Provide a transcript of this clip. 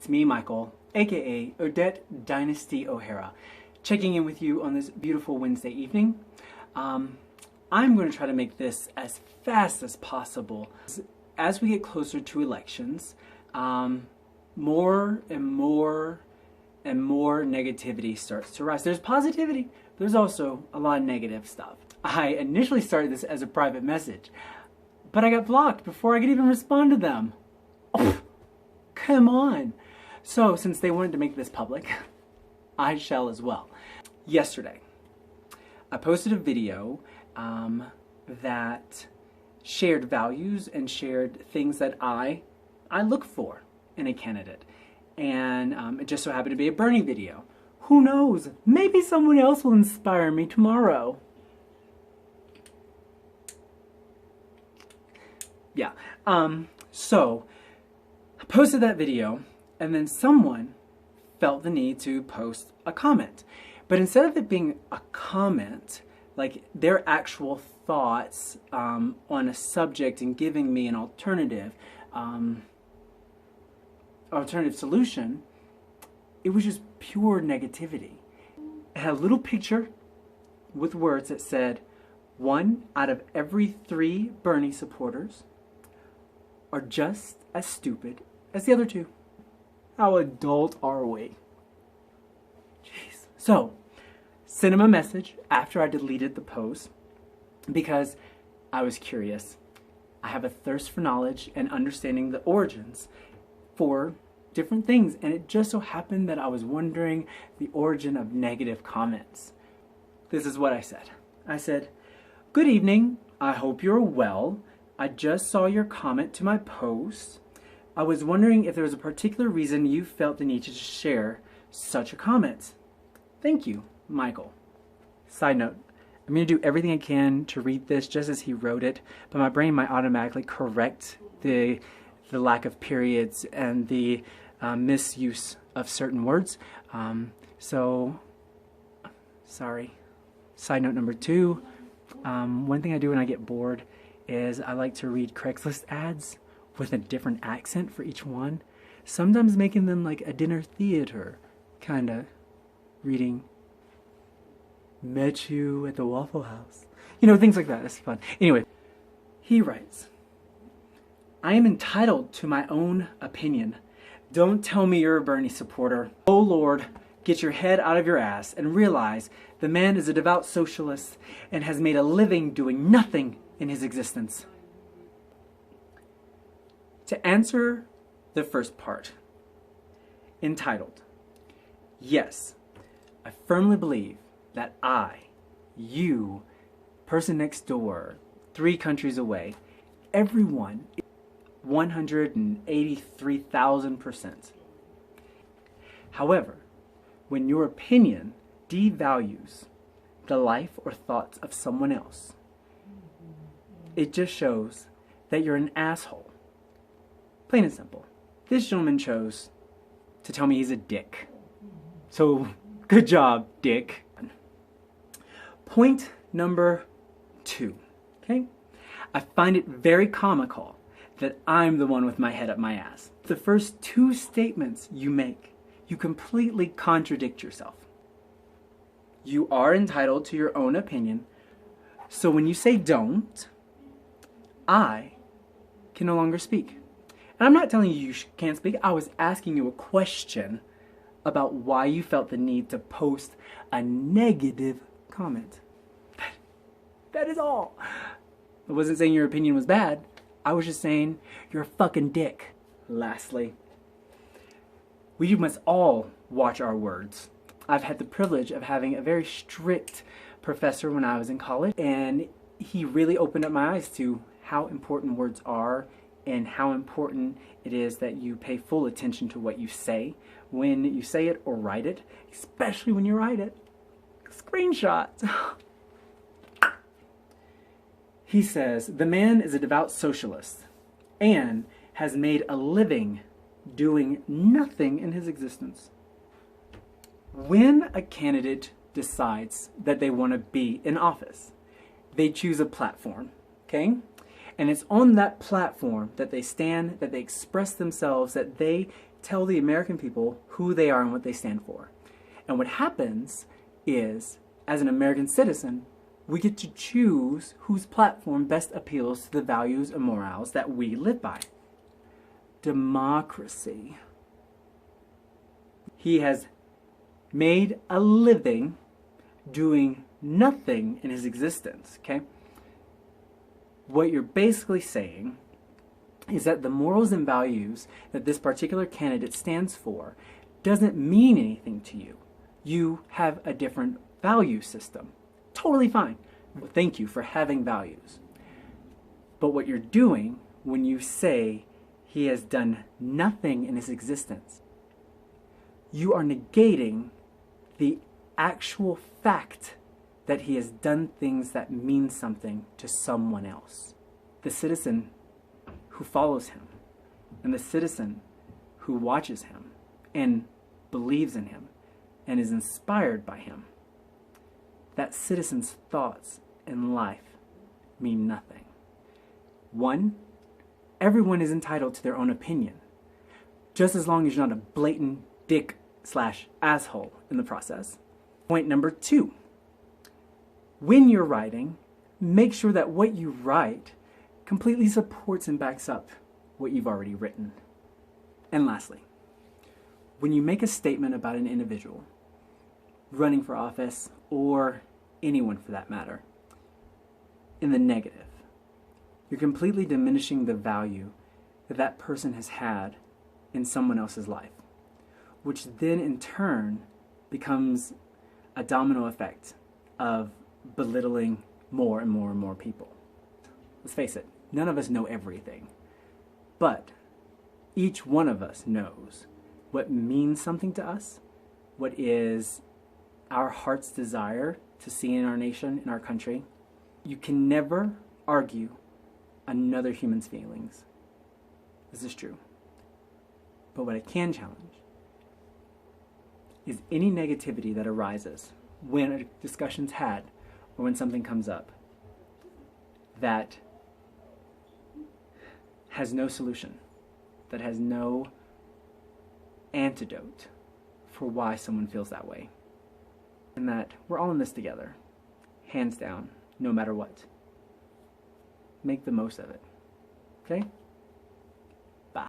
It's me, Michael, aka Odette Dynasty O'Hara, checking in with you on this beautiful Wednesday evening. I'm going to try to make this as fast as possible. As we get closer to elections, more and more negativity starts to rise. There's positivity, there's also a lot of negative stuff. I initially started this as a private message, but I got blocked before I could even respond to them. Oh, come on. So since they wanted to make this public, I shall as well. Yesterday, I posted a video that shared values and shared things that I look for in a candidate. And it just so happened to be a Bernie video. Who knows? Maybe someone else will inspire me tomorrow. Yeah. So I posted that video, and then someone felt the need to post a comment. But instead of it being a comment, like their actual thoughts on a subject and giving me an alternative solution, it was just pure negativity. It had a little picture with words that said, 1 out of every 3 Bernie supporters are just as stupid as the other 2. How adult are we? Jeez. So, sent him a message after I deleted the post because I was curious. I have a thirst for knowledge and understanding the origins for different things, and it just so happened that I was wondering the origin of negative comments. This is what I said. I said, "Good evening. I hope you're well. I just saw your comment to my post. I was wondering if there was a particular reason you felt the need to share such a comment. Thank you, Michael." Side note, I'm going to do everything I can to read this just as he wrote it, but my brain might automatically correct the lack of periods and the misuse of certain words. So, sorry. Side note number 2, one thing I do when I get bored is I like to read Craigslist ads with a different accent for each one, sometimes making them like a dinner theater kind of reading. Met you at the Waffle House. You know, things like that. It's fun. Anyway, he writes, "I am entitled to my own opinion. Don't tell me you're a Bernie supporter. Oh Lord, get your head out of your ass and realize the man is a devout socialist and has made a living doing nothing in his existence." To answer the first part, entitled, yes, I firmly believe that you, person next door, 3 countries away, everyone, 183,000%. However, when your opinion devalues the life or thoughts of someone else, it just shows that you're an asshole. Plain and simple. This gentleman chose to tell me he's a dick. So, good job, dick. Point number 2, okay? I find it very comical that I'm the one with my head up my ass. The first 2 statements you make, you completely contradict yourself. You are entitled to your own opinion, so when you say don't, I can no longer speak. And I'm not telling you can't speak. I was asking you a question about why you felt the need to post a negative comment. That is all. I wasn't saying your opinion was bad. I was just saying you're a fucking dick. Lastly, we must all watch our words. I've had the privilege of having a very strict professor when I was in college, and he really opened up my eyes to how important words are and how important it is that you pay full attention to what you say when you say it or write it, especially when you write it. Screenshots. He says, the man is a devout socialist and has made a living doing nothing in his existence. When a candidate decides that they want to be in office, they choose a platform, okay? And it's on that platform that they stand, that they express themselves, that they tell the American people who they are and what they stand for. And what happens is, as an American citizen, we get to choose whose platform best appeals to the values and morals that we live by. Democracy. He has made a living doing nothing in his existence, okay? What you're basically saying is that the morals and values that this particular candidate stands for doesn't mean anything to you. You have a different value system. Totally fine. Well, thank you for having values. But what you're doing when you say he has done nothing in his existence, you are negating the actual fact that he has done things that mean something to someone else. The citizen who follows him, and the citizen who watches him and believes in him and is inspired by him, that citizen's thoughts in life mean nothing. One, everyone is entitled to their own opinion, just as long as you're not a blatant dick/asshole in the process. Point number 2, when you're writing, make sure that what you write completely supports and backs up what you've already written. And lastly, when you make a statement about an individual running for office, or anyone for that matter, in the negative, you're completely diminishing the value that that person has had in someone else's life, which then in turn becomes a domino effect of belittling more and more and more people. Let's face it, none of us know everything, but each one of us knows what means something to us, what is our heart's desire to see in our nation, in our country. You can never argue another human's feelings. This is true. But what I can challenge is any negativity that arises when a discussion's had or when something comes up that has no solution, that has no antidote for why someone feels that way. And that we're all in this together, hands down, no matter what. Make the most of it, okay?